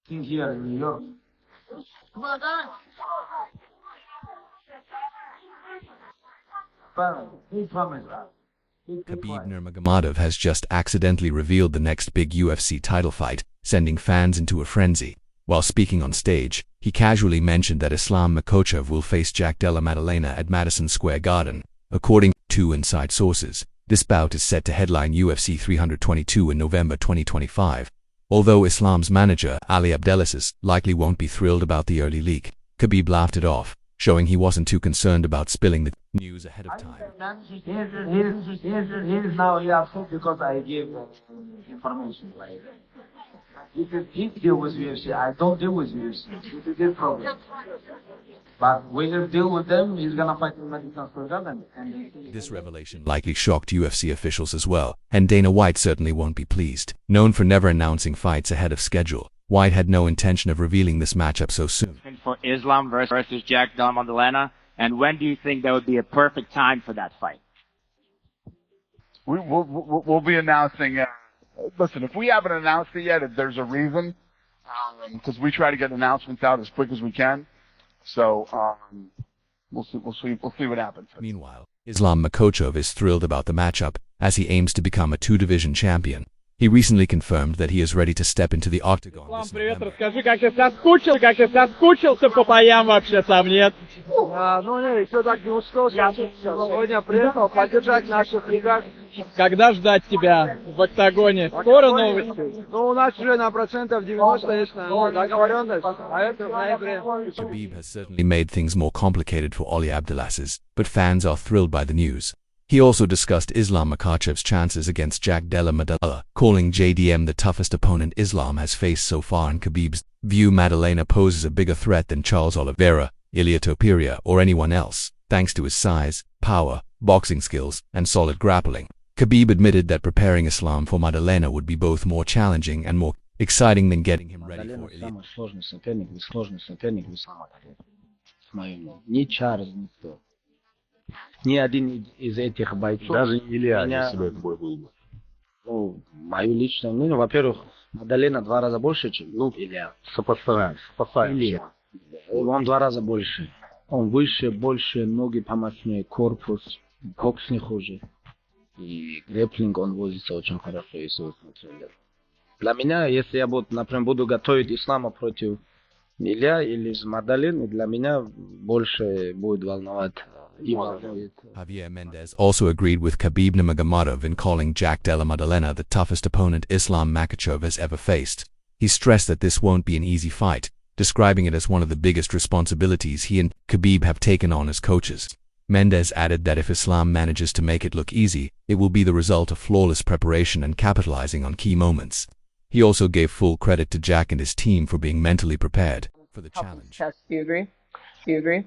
here in New York. But he promised us. Khabib Nurmagomedov has just accidentally revealed the next big UFC title fight, sending fans into a frenzy. While speaking on stage, he casually mentioned that Islam Makhachev will face Jack Della Maddalena at Madison Square Garden. According to inside sources, this bout is set to headline UFC 322 in November 2025. Although Islam's manager, Ali Abdelaziz, likely won't be thrilled about the early leak, Khabib laughed it off, showing he wasn't too concerned about spilling the news ahead of time. He's now upset because I gave information. He deal with UFC. I don't deal with UFC. It's a big problem. But when you deal with them, he's gonna fight in Madison Square Garden. This revelation likely shocked UFC officials as well, and Dana White certainly won't be pleased. Known for never announcing fights ahead of schedule, White had no intention of revealing this matchup so soon. For Islam versus Jack Della Maddalena, and when do you think that would be a perfect time for that fight? We'll be announcing. Listen, if we haven't announced it yet, if there's a reason, because we try to get announcements out as quick as we can. So we'll see what happens. Meanwhile, Islam Makhachev is thrilled about the matchup as he aims to become a two-division champion. He recently confirmed that he is ready to step into the octagon this November. Расскажи, как ты соскучился по боям вообще сам, нет? Ну, еще так не успел, сегодня приехал поддержать наших ребят. Когда ждать тебя в октагоне? Скоро новости? Ну, у нас уже на процентов 90 есть договоренность, а это в ноябре. Khabib has certainly made things more complicated for Ilia Abdelaziz, but fans are thrilled by the news. He also discussed Islam Makhachev's chances against Jack Della Maddalena, calling JDM the toughest opponent Islam has faced so far. In Khabib's view, Maddalena poses a bigger threat than Charles Oliveira, Ilia Topuria, or anyone else, thanks to his size, power, boxing skills, and solid grappling. Khabib admitted that preparing Islam for Maddalena would be both more challenging and more exciting than getting him ready for Ilia. Сложный соперник ни Чарльз, никто. Ни один из этих бойцов. Даже Илья, если бы это бой был бы. Ну, мое личное мнение, во-первых, Мадалена 2 раза больше, чем Илья. Сопоставим. Он 2 раза больше. Он выше, больше, ноги помощнее, корпус, бокс не хуже. И грэпплинг он возится очень хорошо, если вы смотрели. Для меня, если я например, буду готовить Ислама против Илья или с Мадаленой, для меня больше будет волновать. Javier Mendez also agreed with Khabib Nurmagomedov in calling Jack Della Maddalena the toughest opponent Islam Makhachev has ever faced. He stressed that this won't be an easy fight, describing it as one of the biggest responsibilities he and Khabib have taken on as coaches. Mendez added that if Islam manages to make it look easy, it will be the result of flawless preparation and capitalizing on key moments. He also gave full credit to Jack and his team for being mentally prepared for the challenge. Do you agree? Do you agree?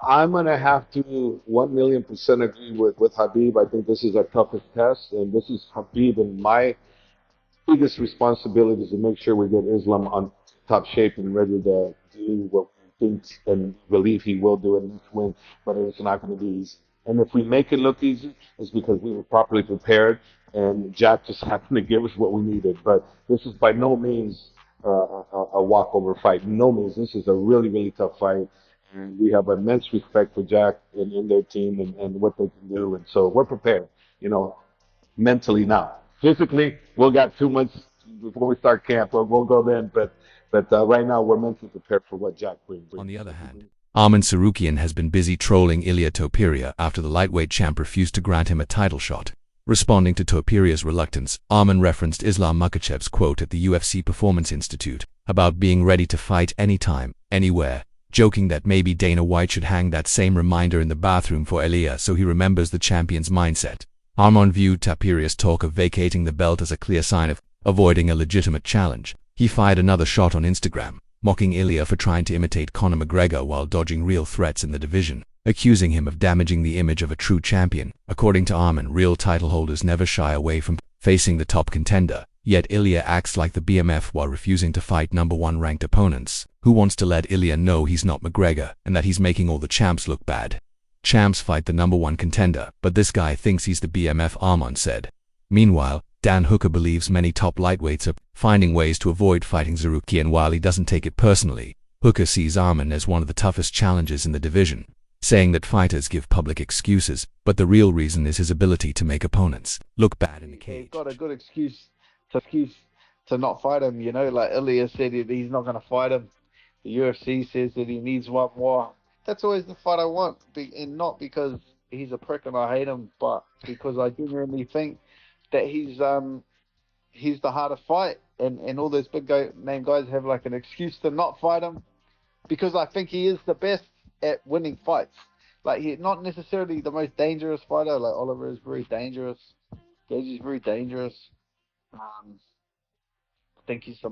I'm going to have to 1,000,000% agree with Khabib. I think this is our toughest test, and this is Khabib, and my biggest responsibility is to make sure we get Islam on top shape and ready to do what we think and believe he will do in this win, but it's not going to be easy. And if we make it look easy, it's because we were properly prepared, and Jack just happened to give us what we needed. But this is by no means a walkover fight. No means. This is a really, really tough fight. And we have immense respect for Jack and their team and what they can do. And so we're prepared, mentally now. Physically, we'll got 2 months before we start camp. We'll go then. But right now, we're mentally prepared for what Jack brings. On the other hand, Arman Tsarukyan has been busy trolling Ilia Topuria after the lightweight champ refused to grant him a title shot. Responding to Topuria's reluctance, Arman referenced Islam Makhachev's quote at the UFC Performance Institute about being ready to fight anytime, anywhere, joking that maybe Dana White should hang that same reminder in the bathroom for Ilia so he remembers the champion's mindset. Arman viewed Topuria's talk of vacating the belt as a clear sign of avoiding a legitimate challenge. He fired another shot on Instagram, mocking Ilia for trying to imitate Conor McGregor while dodging real threats in the division, accusing him of damaging the image of a true champion. According to Arman, real title holders never shy away from facing the top contender, yet Ilia acts like the BMF while refusing to fight #1 ranked opponents. Who wants to let Ilia know he's not McGregor and that he's making all the champs look bad? Champs fight the #1 contender, but this guy thinks he's the BMF, Arman said. Meanwhile, Dan Hooker believes many top lightweights are finding ways to avoid fighting Tsarukyan while he doesn't take it personally. Hooker sees Arman as one of the toughest challengers in the division, saying that fighters give public excuses, but the real reason is his ability to make opponents look bad in the cage. He's got a good excuse to not fight him, you know, like Ilia said he's not going to fight him. The UFC says that he needs one more. That's always the fight I want, and not because he's a prick and I hate him, but because I genuinely think that he's the harder fight, and all those big name guys have like an excuse to not fight him, because I think he is the best at winning fights. Like, he's not necessarily the most dangerous fighter. Like, Oliver is very dangerous. Gaethje's very dangerous. I think he's the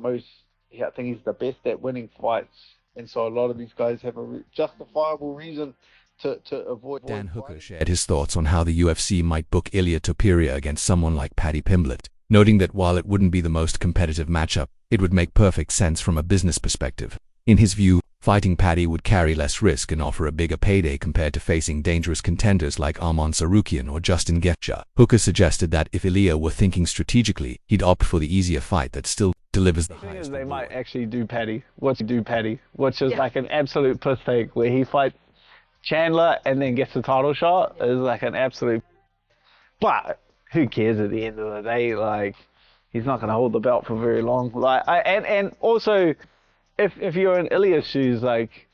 best at winning fights. And so a lot of these guys have a justifiable reason to avoid. Dan Hooker shared his thoughts on how the UFC might book Ilia Topuria against someone like Paddy Pimblett, noting that while it wouldn't be the most competitive matchup, it would make perfect sense from a business perspective. In his view, fighting Paddy would carry less risk and offer a bigger payday compared to facing dangerous contenders like Arman Tsarukyan or Justin Gaethje. Hooker suggested that if Ilia were thinking strategically, he'd opt for the easier fight that still delivers the highest They reward. might actually do Paddy, which is like an absolute piss take, where he fights Chandler and then gets the title shot, is like an absolute. But who cares at the end of the day? Like, he's not going to hold the belt for very long. Like, and also, if you're in Ilia's shoes, like,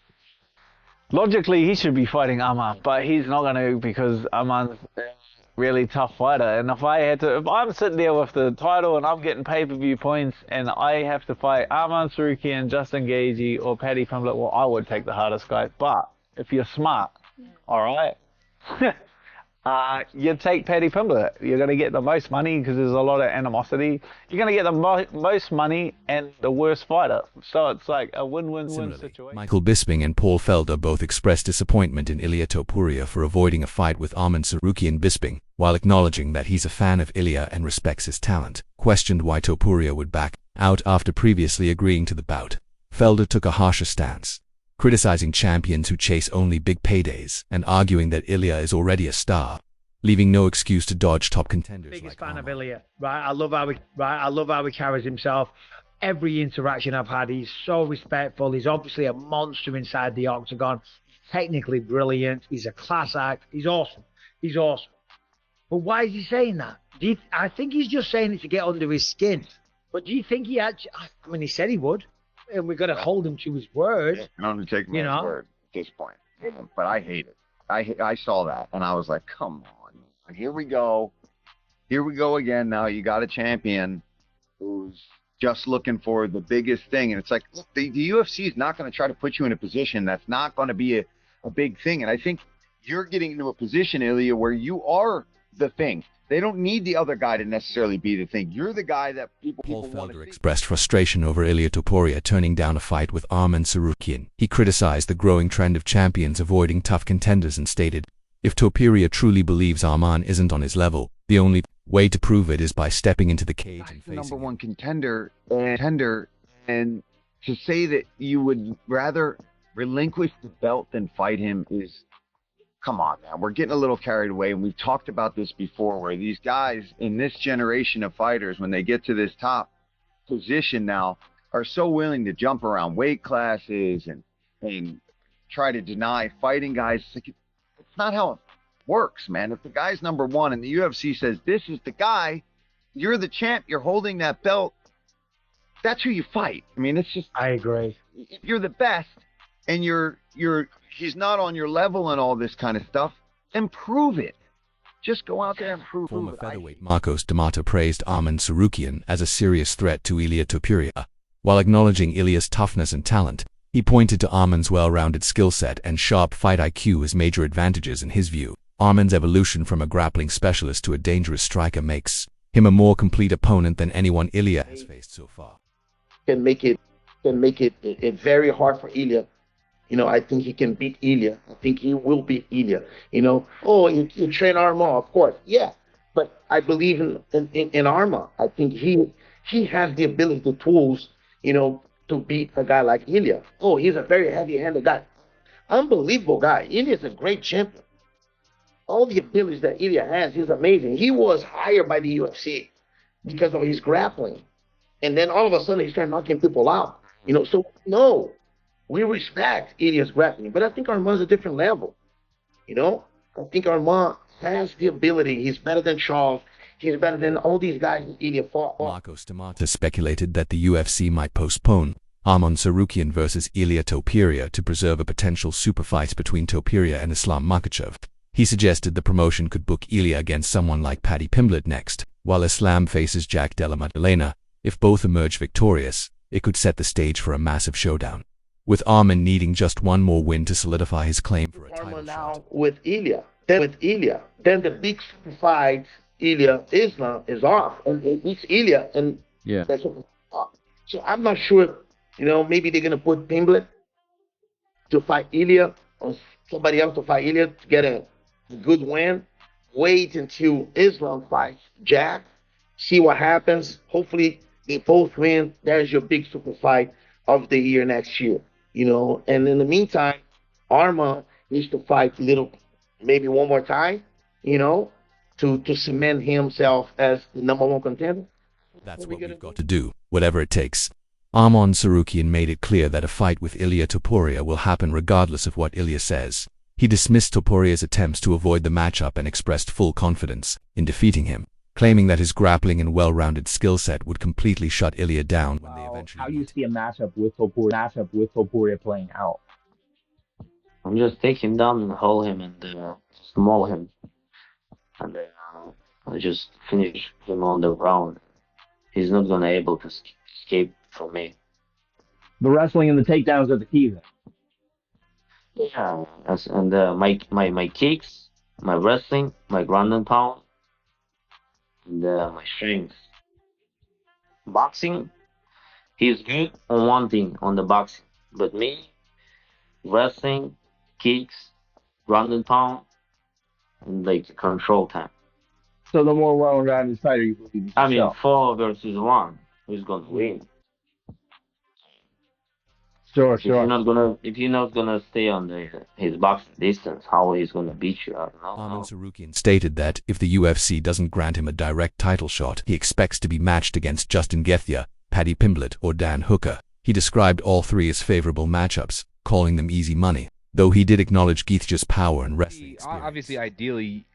logically he should be fighting Arman, but he's not going to, because Arman's a really tough fighter. And if I'm sitting there with the title and I'm getting pay-per-view points and I have to fight Arman Tsarukyan, Justin Gaethje, or Paddy Pimblett, well, I would take the hardest guy. But if you're smart, all right, you take Paddy Pimblett. You're going to get the most money because there's a lot of animosity. You're going to get the most money and the worst fighter. So it's like a win-win-win situation. Michael Bisping and Paul Felder both expressed disappointment in Ilia Topuria for avoiding a fight with Arman Tsarukyan. Bisping, while acknowledging that he's a fan of Ilia and respects his talent, questioned why Topuria would back out after previously agreeing to the bout. Felder took a harsher stance, criticizing champions who chase only big paydays and arguing that Ilia is already a star, leaving no excuse to dodge top contenders. Biggest like fan Arman. of Ilia, right? I love how he carries himself. Every interaction I've had, he's so respectful. He's obviously a monster inside the octagon. He's technically brilliant. He's a class act. He's awesome. He's awesome. But why is he saying that? I think he's just saying it to get under his skin. But do you think he actually? I mean, he said he would, and we've got to hold him to his word. I can only take him at his word at this point. But I hate it. I saw that, and I was like, come on. Here we go. Here we go again. Now you got a champion who's just looking for the biggest thing. And it's like, look, the UFC is not going to try to put you in a position that's not going to be a big thing. And I think you're getting into a position, Ilia, where you are the thing. They don't need the other guy to necessarily be the thing. You're the guy that people Paul want to Felder see. expressed frustration over Ilia Topuria turning down a fight with Arman Tsarukyan. He criticized the growing trend of champions avoiding tough contenders and stated, if Topuria truly believes Arman isn't on his level, the only way to prove it is by stepping into the cage and facing number one him. contender, and to say that you would rather relinquish the belt than fight him is, come on, man. We're getting a little carried away, and we've talked about this before, where these guys in this generation of fighters, when they get to this top position now, are so willing to jump around weight classes and try to deny fighting guys. It's not how it works, man. If the guy's number one and the UFC says, this is the guy, you're the champ, you're holding that belt, that's who you fight. I mean, it's just... I agree. If you're the best and he's not on your level and all this kind of stuff, then prove it. Just go out there and prove it. Former featherweight Marcos D'Amato praised Arman Tsarukyan as a serious threat to Ilia Topuria. While acknowledging Ilia's toughness and talent, he pointed to Arman's well-rounded skill set and sharp fight IQ as major advantages in his view. Arman's evolution from a grappling specialist to a dangerous striker makes him a more complete opponent than anyone Ilia has faced so far. Can make it very hard for Ilia. You know, I think he can beat Ilia. I think he will beat Ilia. You know, you train Arman, of course, yeah. But I believe in Arman. I think he has the ability, the tools, you know, to beat a guy like Ilia. He's a very heavy-handed guy. Unbelievable guy. Ilia's a great champion. All the abilities that Ilia has, he's amazing. He was hired by the UFC. because of his grappling. And then all of a sudden he started knocking people out. You know, so no, we respect Ilia's grappling, but I think Arman's a different level. You know, I think Arman has the ability. He's better than Charles. He's better than all these guys Ilia fought. Marcos Tomata speculated that the UFC might postpone Arman Tsarukyan versus Ilia Topuria to preserve a potential super fight between Topuria and Islam Makhachev. He suggested the promotion could book Ilia against someone like Paddy Pimblett next, while Islam faces Jack Della Maddalena. If both emerge victorious, it could set the stage for a massive showdown, with Arman needing just one more win to solidify his claim for a title now shot. With Ilia, then the big super fight Ilia Islam is off, and it beats Ilia, and that's off. So I'm not sure. You know, maybe they're gonna put Pimblett to fight Ilia, or somebody else to fight Ilia to get a good win. Wait until Islam fights Jack, see what happens. Hopefully they both win. There's your big super fight of the year next year. You know, and in the meantime, Arman needs to fight maybe one more time. You know, to cement himself as the #1 contender. That's what we've got to do, whatever it takes. Arman Tsarukyan made it clear that a fight with Ilia Topuria will happen regardless of what Ilia says. He dismissed Topuria's attempts to avoid the matchup and expressed full confidence in defeating him, claiming that his grappling and well-rounded skill set would completely shut Ilia down when they eventually How do you see a matchup with Topuria playing out? I'm just take him down and hold him and small him, and I just finish him on the ground. He's not gonna able to escape from me. The wrestling and the takedowns are the key then. Yeah, and my kicks, my wrestling, my ground and pound, and my strength. Boxing, he's good on one thing, on the boxing, but me, wrestling, kicks, ground and pound, and like control time. So the more well-rounded fighter you believe is I mean, yourself. 4 versus 1, who's gonna win? Sure. If you're not gonna stay on his boxing distance, how he's gonna beat you? I don't know. Arman Tsarukyan stated that if the UFC doesn't grant him a direct title shot, he expects to be matched against Justin Gaethje, Paddy Pimblett, or Dan Hooker. He described all three as favorable matchups, calling them easy money, though he did acknowledge Gaethje's power and wrestling experience. Obviously, ideally,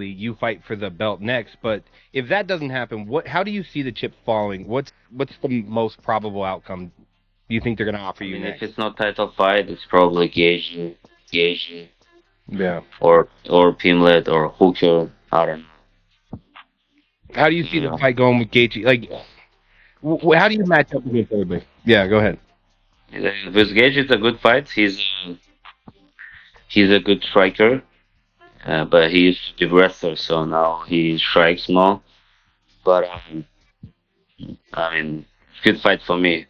you fight for the belt next. But if that doesn't happen, how do you see the chip falling? What's the most probable outcome you think they're going to offer you next? If it's not title fight, it's probably Gaethje, yeah, or Pimblett or Hooker. I don't know. How do you see the fight going with Gaethje? Like, how do you match up against everybody? Yeah, go ahead. With Gaethje, it's a good fight. He's a good striker, but he used to be wrestler, so now he strikes more. But I mean, it's good fight for me.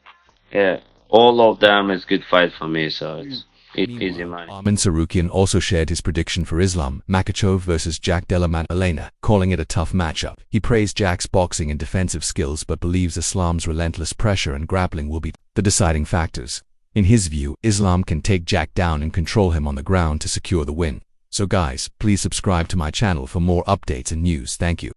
Yeah, all of them is good fight for me, so it's easy money. Arman Tsarukyan also shared his prediction for Islam Makhachev versus Jack Della Maddalena, calling it a tough matchup. He praised Jack's boxing and defensive skills but believes Islam's relentless pressure and grappling will be the deciding factors. In his view, Islam can take Jack down and control him on the ground to secure the win. So guys, please subscribe to my channel for more updates and news. Thank you.